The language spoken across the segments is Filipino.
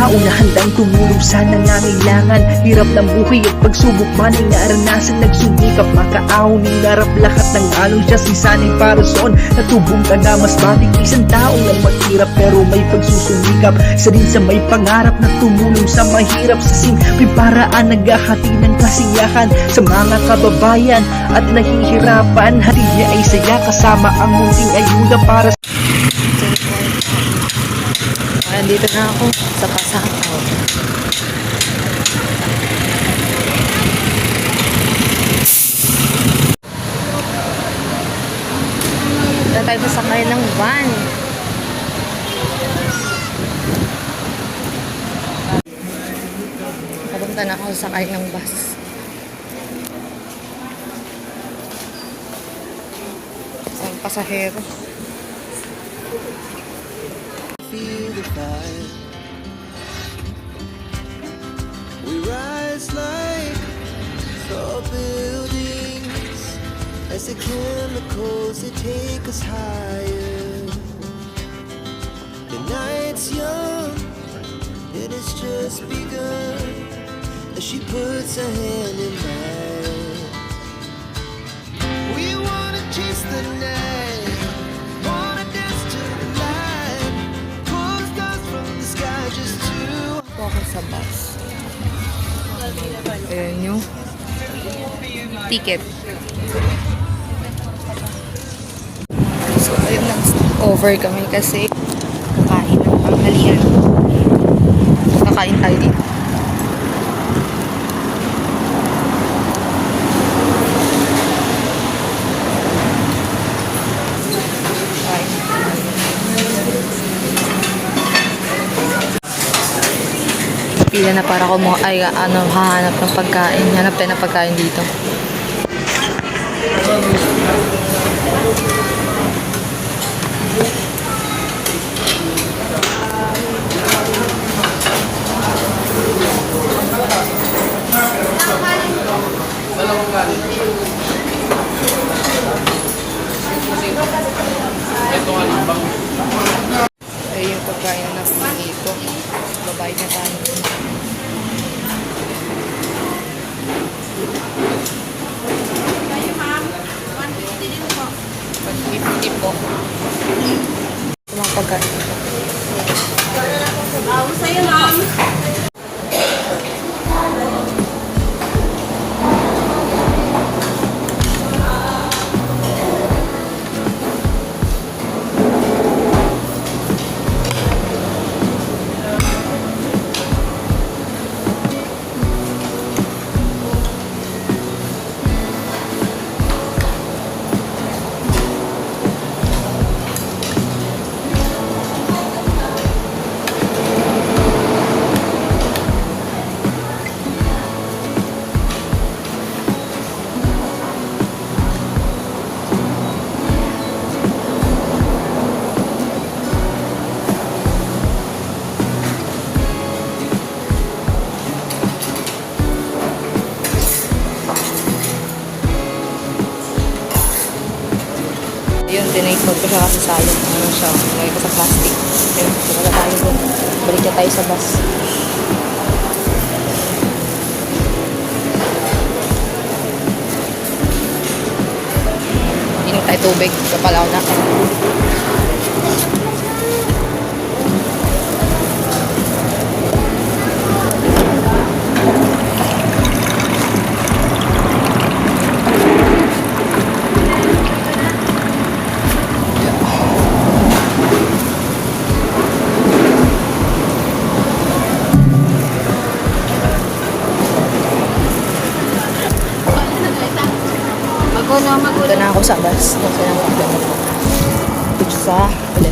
tao na handang tumulong sa nangangailangan. Hirap ng buhay at pagsubok man ay naranasan. Nagsumikap makaahon, hinarap lahat ng alon. Siya si sanay para soon, natubong ka na mas matik. Isang tao lang maghirap pero may pagsusumikap. Isa din sa may pangarap na tumulong sa mahirap. Sa simpleng paraan naghahati ng kasiyahan sa mga kababayan at nahihirapan. Hati niya ay saya kasama ang munting ayuda para sa... Nandito na ako sa Pasakaw. Dito tayo masakay ng van. Papunta na ako sakay ng bus. Isang pasahero. Feel the fire. We rise like tall buildings as the chemicals that take us higher. The night's young, it has just begun as she puts her hand in mine. We wanna chase the night, wanna dance to the light, pull the stars from the sky just to... Ako sa bus. Ayan yung ticket. So, ayun, nag-over kami kasi kakain ng panghalian. Kakain tayo dito. Pila na para ko hahanap ng pagkain. Hanap tayo ng pagkain dito. Ay, yung pagkain na napili dito. Babayad na tayo. Kayo ma'am, 150 din po. 150 po. Ito mga pagkain dito. Sa'yo ma'am. Yun, tinake-out ko siya kasi sayang. Ano siya, lagay ko sa plastic. Yun, wala tayo doon. Balik na tayo sa bus. Inom tayo tubig. Kapalaw na. Ito na ako sa bus. Kasi nakakagano ko. Dito sa ulit.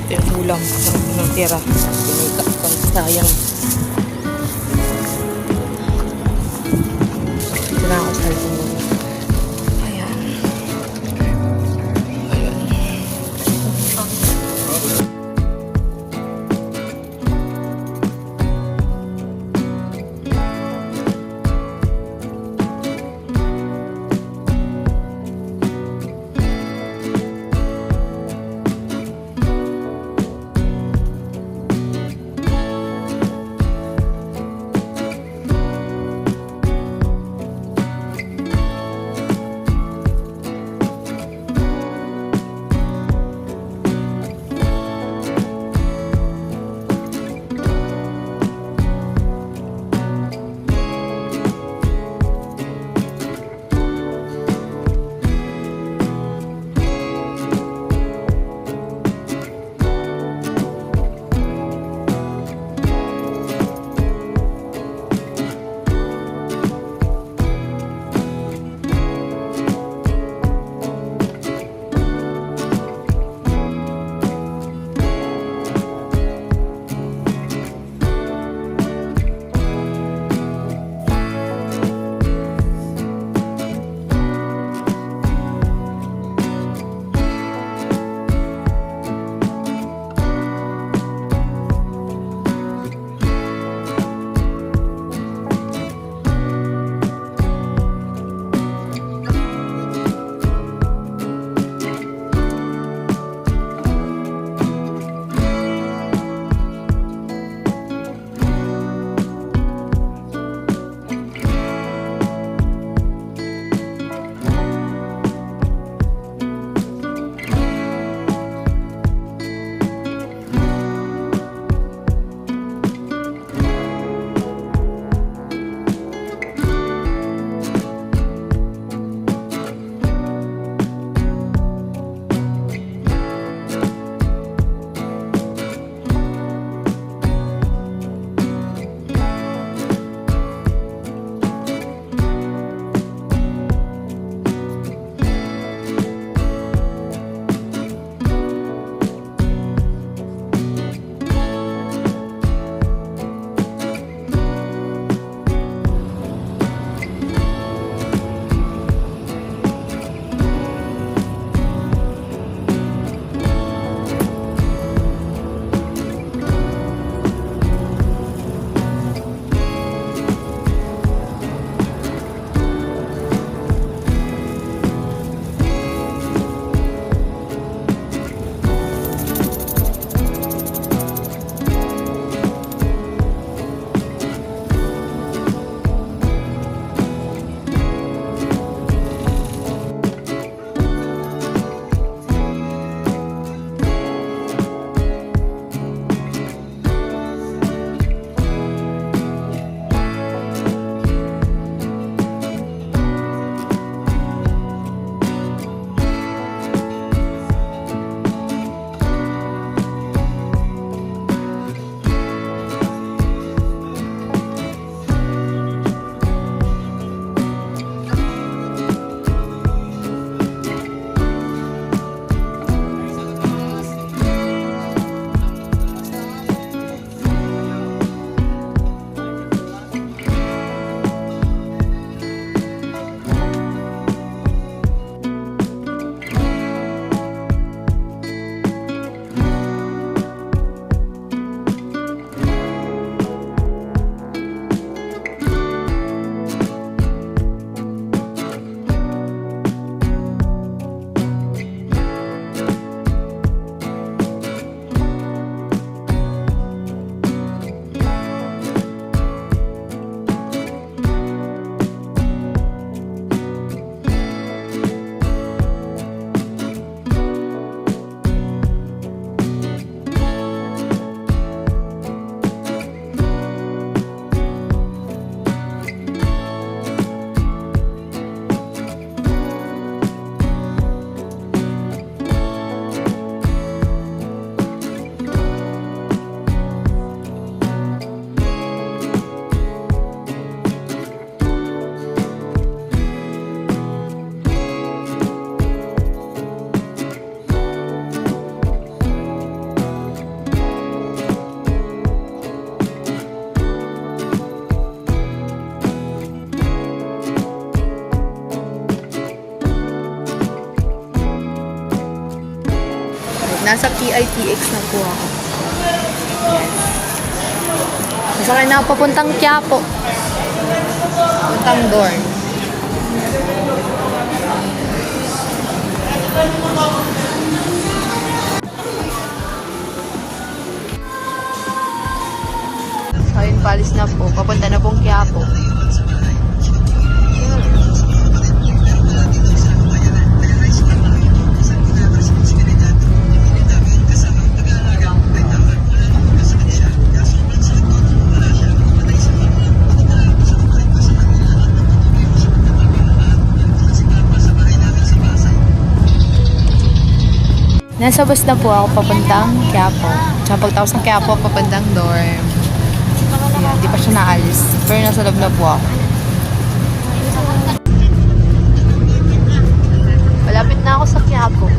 Ito yung ulam ng tira. Sayang. Ito na ako sa ulam. Ayan. Nasa PITX na po ako. Masakay na ako papuntang Quiapo. Papuntang dorm. So, ayun, palis na po. Papunta na pong Quiapo. Nasa bus na po ako papuntang Quiapo. Tsaka pagtapos ng Quiapo, papuntang dorm. Ayan, di pa siya naalis. Pero nasa loob na po ako. Malapit na ako sa Quiapo.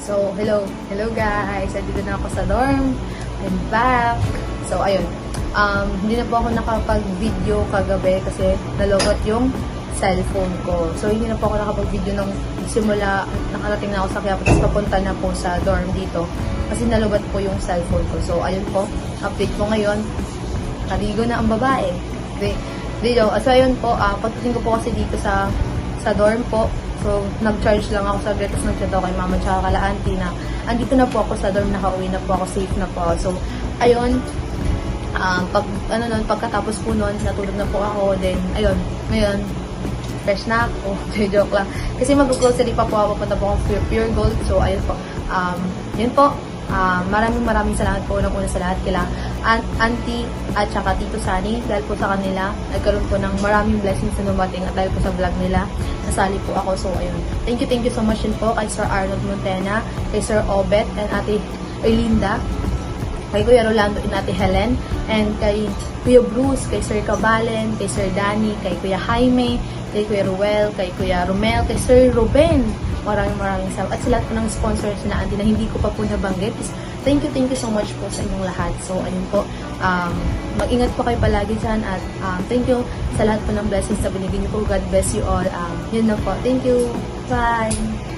So, hello guys! Andito na ako sa dorm. I'm back. So, ayun. Hindi na po ako nakapag-video kagabi kasi nalobat yung cellphone ko. So, hindi na po ako nakapag-video nung simula, nakarating na ako sa Quiapo, tapos papunta na po sa dorm dito. Kasi nalobat po yung cellphone ko. So, ayun po. Update ko ngayon. Kaligo na ang babae. Dito. So, ayun po. Pagdating ko po kasi dito sa dorm po. So, nag-charge lang ako sa tapos nag-chat ako kay mama tsaka kala auntie na andito na po ako sa dorm, nakauwi na po ako, safe na po ako. So, ayun, pagkatapos po nun, natulog na po ako, then, ayun, ngayon, fresh na ako, joke lang. Kasi mag-grocery pa po ako, papunta po akong Pure Gold, so, ayun po, yun po, maraming salamat po unang-una sa lahat kila auntie at saka Tito Sunny dahil po sa kanila nagkaroon po ng maraming blessings na dumating at dahil po sa vlog nila nasali po ako. So ayun, thank you so much din po kay Sir Arnold Montena, kay Sir Obet and Ate Erlinda, kay Kuya Rolando and Ate Helen, and kay Kuya Bruce, kay Sir Cabalen, kay Sir Danny, kay Kuya Jaime, kay Kuya Ruel, kay Kuya Romel, kay Sir Ruben. Maraming salamat. At sa lahat po ng sponsors na auntie na hindi ko pa po nabanggit. Thank you so much po sa inyong lahat. So, ayun po. Mag-ingat po kayo palagi dyan. At thank you sa lahat po ng blessings na binigyan niyo po. God bless you all. Yun na po. Thank you. Bye!